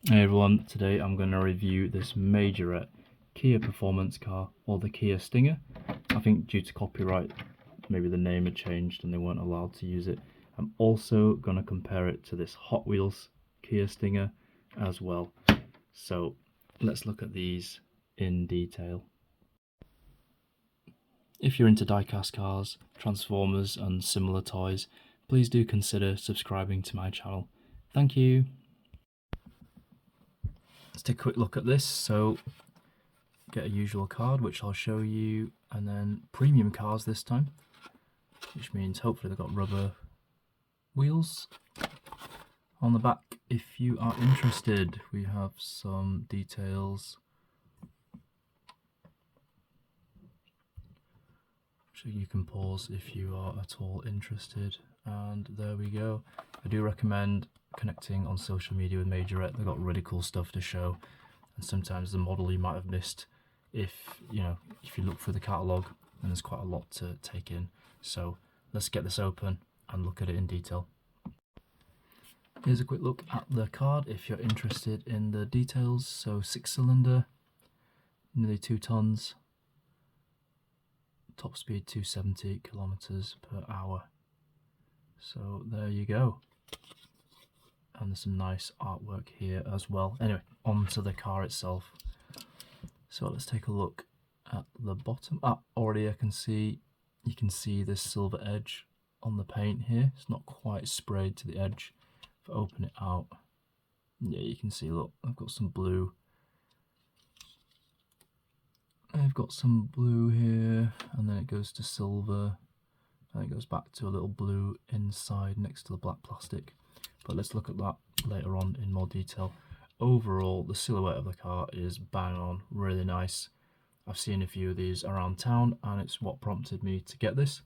Hey everyone, today I'm going to review this Majorette Kia performance car, or the Kia Stinger. I think due to copyright, maybe the name had changed and they weren't allowed to use it. I'm also going to compare it to this Hot Wheels Kia Stinger as well. So let's look at these in detail. If you're into diecast cars, Transformers and similar toys, please do consider subscribing to my channel. Thank you. Let's take a quick look at this. So get a usual card, which I'll show you, and then premium cars this time, which means hopefully they've got rubber wheels on the back. If you are interested, we have some details. So you can pause if you are at all interested, and there we go. I do recommend connecting on social media with Majorette. They've got really cool stuff to show, and sometimes the model you might have missed if you look through the catalogue, and there's quite a lot to take in. So let's get this open and look at it in detail. Here's a quick look at the card if you're interested in the details. So 6-cylinder, nearly 2 tons, top speed 270 kilometers per hour. So there you go. And there's some nice artwork here as well. Anyway, onto the car itself. So let's take a look at the bottom. Already you can see this silver edge on the paint here. It's not quite sprayed to the edge. If I open it out, yeah, you can see, look, I've got some blue. I've got some blue here, and then it goes to silver, and it goes back to a little blue inside next to the black plastic. But let's look at that later on in more detail. Overall, the silhouette of the car is bang on, really nice. I've seen a few of these around town, and it's what prompted me to get this.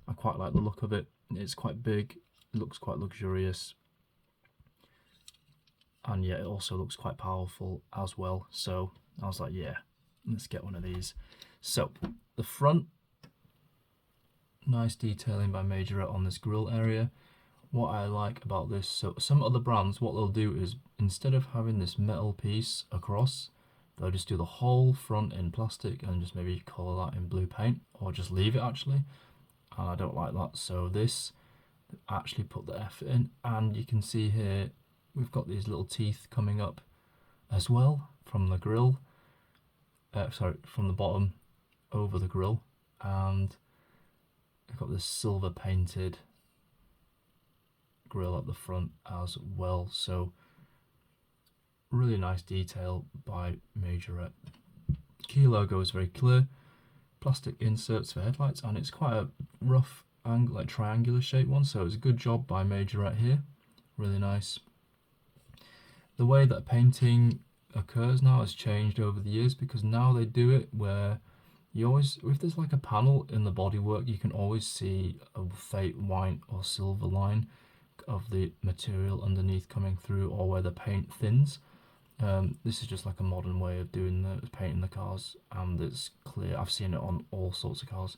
I quite like the look of it. It's quite big, it looks quite luxurious, and yeah, it also looks quite powerful as well. So I was like, yeah, let's get one of these. So the front, nice detailing by Majorette on this grille area. What I like about this, so some other brands, what they'll do is, instead of having this metal piece across, they'll just do the whole front in plastic and just maybe colour that in blue paint, or just leave it actually, and I don't like that. So this actually put the effort in, and you can see here we've got these little teeth coming up as well from the grille, from the bottom over the grille, and we've got this silver painted grille at the front as well. So really nice detail by Majorette. Key logo is very clear, plastic inserts for headlights, and it's quite a rough angle, like triangular shaped one, so it's a good job by Majorette here. Really nice. The way that painting occurs now has changed over the years, because now they do it where you always, if there's like a panel in the bodywork, you can always see a faint white or silver line of the material underneath coming through, or where the paint thins. This is just like a modern way of doing the painting the cars, and it's clear. I've seen it on all sorts of cars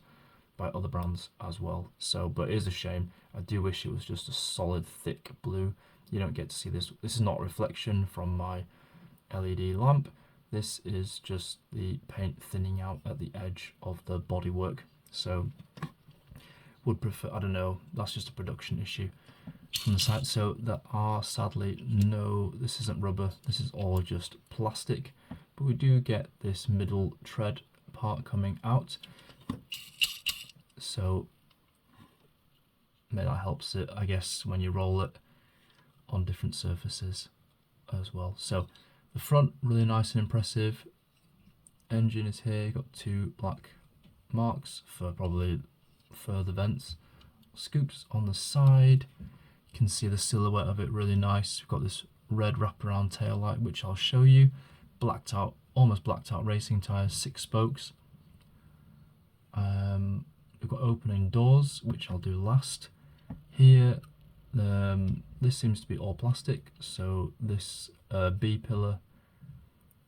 by other brands as well. So, but it is a shame. I do wish it was just a solid thick blue. You don't get to see this. This is not reflection from my LED lamp. This is just the paint thinning out at the edge of the bodywork. So would prefer, I don't know, that's just a production issue from the side. So there are sadly no, this isn't rubber, this is all just plastic, but we do get this middle tread part coming out, so maybe that helps it, I guess, when you roll it on different surfaces as well. So the front, really nice and impressive. Engine is here, you've got 2 black marks for probably further vents. Scoops on the side. You can see the silhouette of it, really nice. We've got this red wraparound tail light, which I'll show you. Blacked out, almost blacked out racing tyres, 6 spokes. We've got opening doors, which I'll do last. Here, this seems to be all plastic, so this B pillar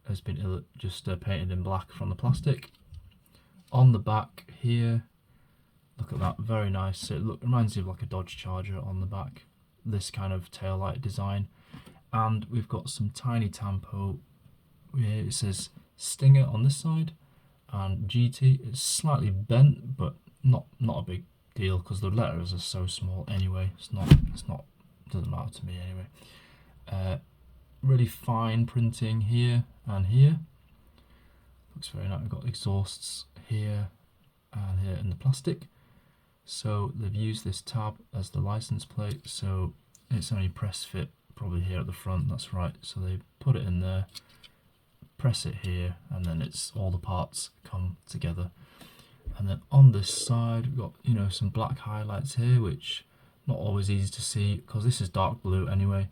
has been just painted in black from the plastic. On the back here, look at that, very nice. It reminds you of like a Dodge Charger on the back, this kind of tail light design. and we've got some tiny tampo. It says Stinger on this side, and GT is slightly bent, but not a big deal because the letters are so small anyway. It's not doesn't matter to me anyway. Really fine printing here and here. Looks very nice. We've got exhausts here and here in the plastic. So they've used this tab as the license plate, so it's only press fit probably here at the front, that's right. So they put it in there, press it here, and then it's all the parts come together. And then on this side we've got, you know, some black highlights here, which not always easy to see because this is dark blue anyway.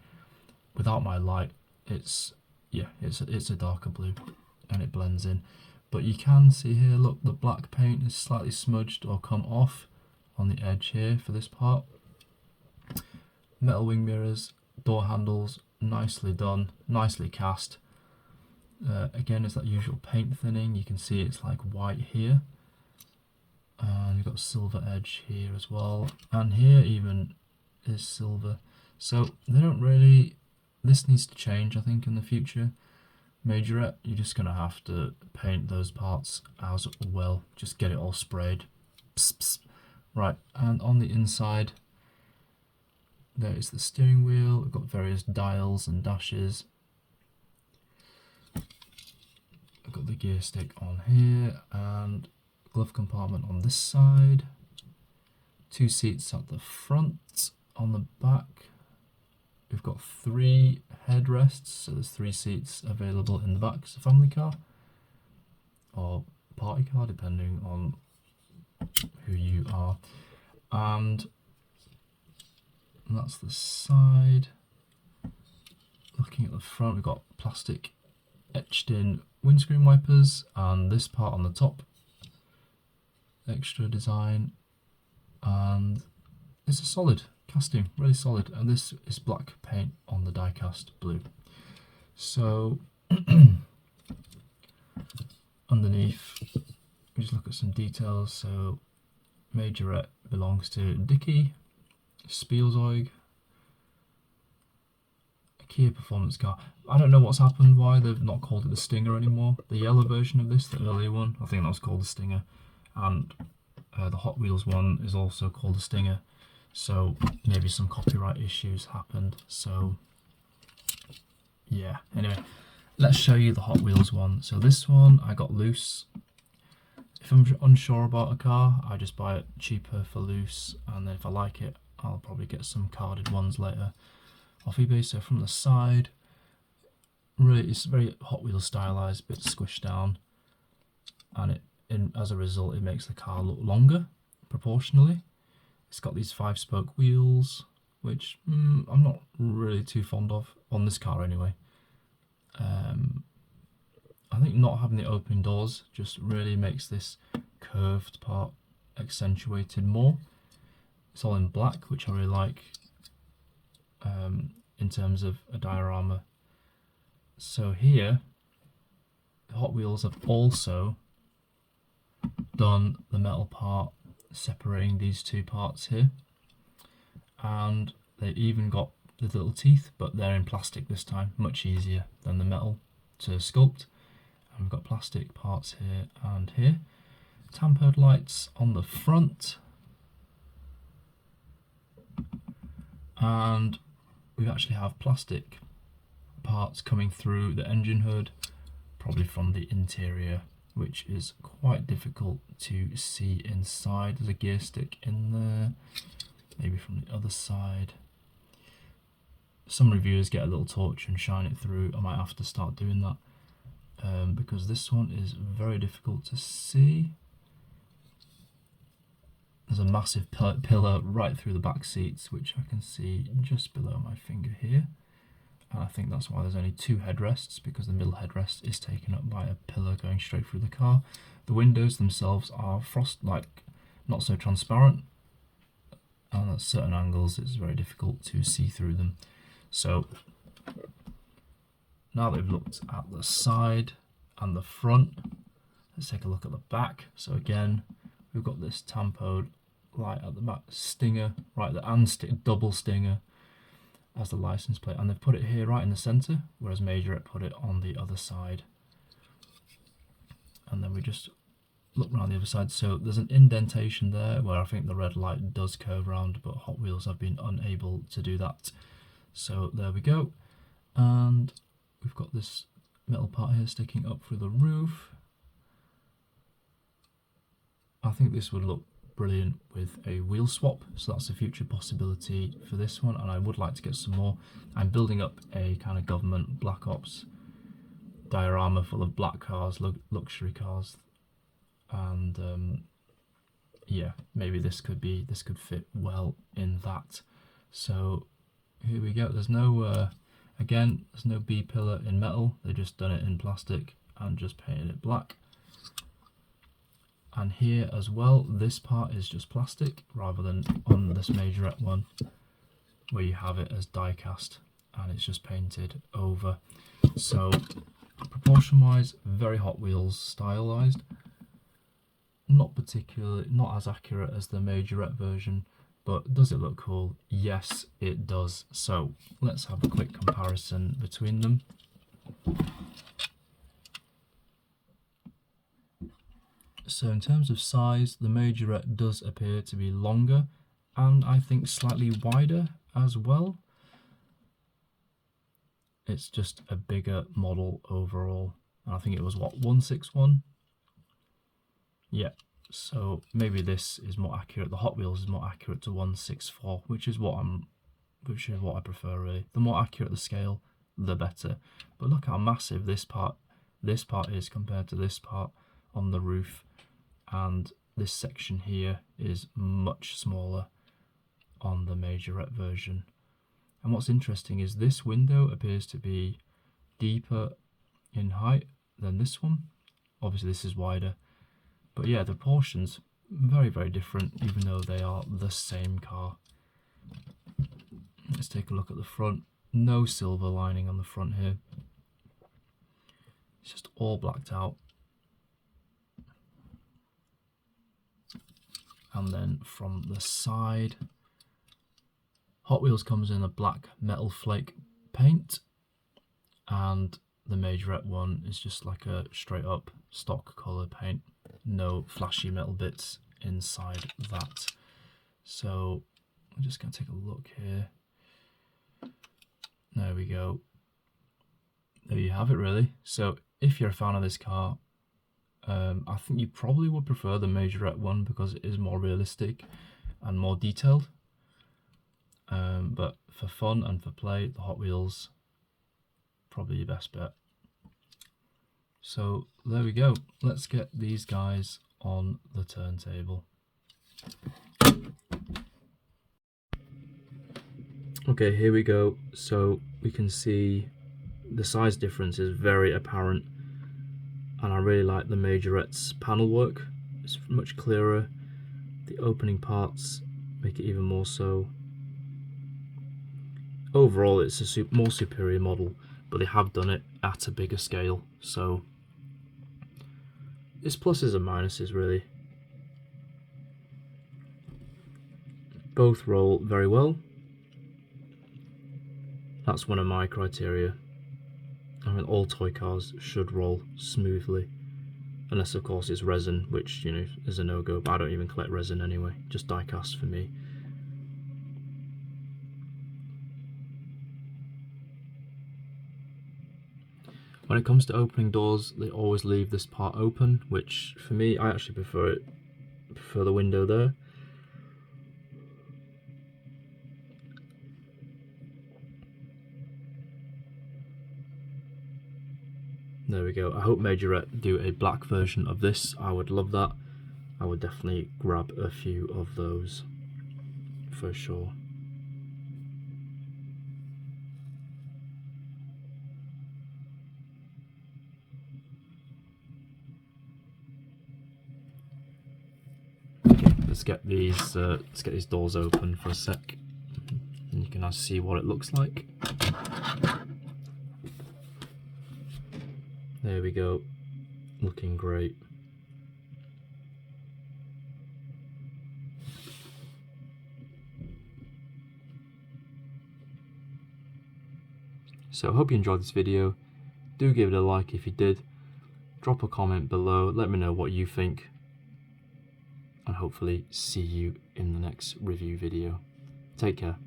Without my light, it's a darker blue and it blends in. But you can see here, look, the black paint is slightly smudged or come off on the edge here for this part. Metal wing mirrors, door handles, nicely done, nicely cast. Again, it's that usual paint thinning. You can see it's like white here. And you've got silver edge here as well, and here even is silver. So they don't really, this needs to change I think in the future. Majorette, you're just going to have to paint those parts as well, just get it all sprayed. Psst, psst. Right, and on the inside there is the steering wheel. We've got various dials and dashes. I've got the gear stick on here and glove compartment on this side, 2 seats at the front. On the back we've got 3 headrests, so there's 3 seats available in the back. It's a family car or party car depending on who you are. And that's the side. Looking at the front, we've got plastic etched in windscreen wipers, and this part on the top, extra design, and it's a solid casting, really solid, and this is black paint on the die cast blue. So underneath we just look at some details. So Majorette belongs to Dicky, Speelshare, a Kia performance car. I don't know what's happened, why they've not called it the Stinger anymore. The yellow version of this, the earlier one, I think that was called the Stinger. And the Hot Wheels one is also called the Stinger, so maybe some copyright issues happened. So yeah, anyway, let's show you the Hot Wheels one. So this one I got loose. If I'm unsure about a car, I just buy it cheaper for loose, and then if I like it, I'll probably get some carded ones later off eBay. So from the side, really it's very Hot Wheels stylized, bit squished down, and as a result it makes the car look longer proportionally. It's got these 5-spoke wheels, which I'm not really too fond of on this car anyway. I think not having the opening doors just really makes this curved part accentuated more. It's all in black, which I really like in terms of a diorama. So here, Hot Wheels have also done the metal part, separating these 2 parts here, and they even got the little teeth, but they're in plastic this time, much easier than the metal to sculpt. And we've got plastic parts here and here. Tampered lights on the front, and we actually have plastic parts coming through the engine hood, probably from the interior, which is quite difficult to see inside. There's a gear stick in there, maybe from the other side. Some reviewers get a little torch and shine it through. I might have to start doing that because this one is very difficult to see. There's a massive pillar right through the back seats, which I can see just below my finger here. And I think that's why there's only 2 headrests, because the middle headrest is taken up by a pillar going straight through the car. The windows themselves are not so transparent, and at certain angles it's very difficult to see through them. So now that we've looked at the side and the front, let's take a look at the back. So again, we've got this tampoed light at the back, Stinger right there, and double Stinger. as the license plate, and they've put it here right in the center, whereas Majorette put it on the other side. And then we just look around the other side, so there's an indentation there where I think the red light does curve around, but Hot Wheels have been unable to do that. So there we go, and we've got this metal part here sticking up through the roof. I think this would look brilliant with a wheel swap, so that's a future possibility for this one, and I would like to get some more. I'm building up a kind of government Black Ops diorama full of black cars, luxury cars, and yeah, maybe this could fit well in that. So here we go. There's no again, there's no B pillar in metal, they just done it in plastic and just painted it black. And here as well, this part is just plastic rather than on this Majorette one where you have it as die cast and it's just painted over. So proportion wise, very Hot Wheels stylized, not as accurate as the Majorette version, but does it look cool? Yes, it does. So let's have a quick comparison between them. So in terms of size, the Majorette does appear to be longer and I think slightly wider as well. It's just a bigger model overall. And I think it was what, 161? Yeah, so maybe this is more accurate. The Hot Wheels is more accurate to 164, which is what I prefer really. The more accurate the scale, the better. But look how massive this part is compared to this part on the roof. And this section here is much smaller on the Majorette version. And what's interesting is this window appears to be deeper in height than this one. Obviously this is wider, but yeah, the proportions very, very different, even though they are the same car. Let's take a look at the front. No silver lining on the front here. It's just all blacked out. And then from the side, Hot Wheels comes in a black metal flake paint, and the Majorette one is just like a straight up stock colour paint. No flashy metal bits inside that. So I'm just going to take a look here. There we go. There you have it really. So if you're a fan of this car, I think you probably would prefer the Majorette one because it is more realistic and more detailed. But for fun and for play, the Hot Wheels, probably your best bet. So there we go. Let's get these guys on the turntable. Okay, here we go. So we can see the size difference is very apparent. And I really like the Majorette's panel work. It's much clearer. The opening parts make it even more so. Overall, it's a more superior model, but they have done it at a bigger scale. So it's pluses and minuses really. Both roll very well. That's one of my criteria. I mean, all toy cars should roll smoothly, unless of course it's resin, which, you know, is a no-go, but I don't even collect resin anyway, just die cast for me. When it comes to opening doors, they always leave this part open, which for me, I actually prefer the window there. There we go. I hope Majorette do a black version of this. I would love that. I would definitely grab a few of those for sure. Okay, let's get these doors open for a sec, and you can now see what it looks like. There we go, looking great. So I hope you enjoyed this video. Do give it a like if you did. Drop a comment below, let me know what you think, and hopefully see you in the next review video. Take care.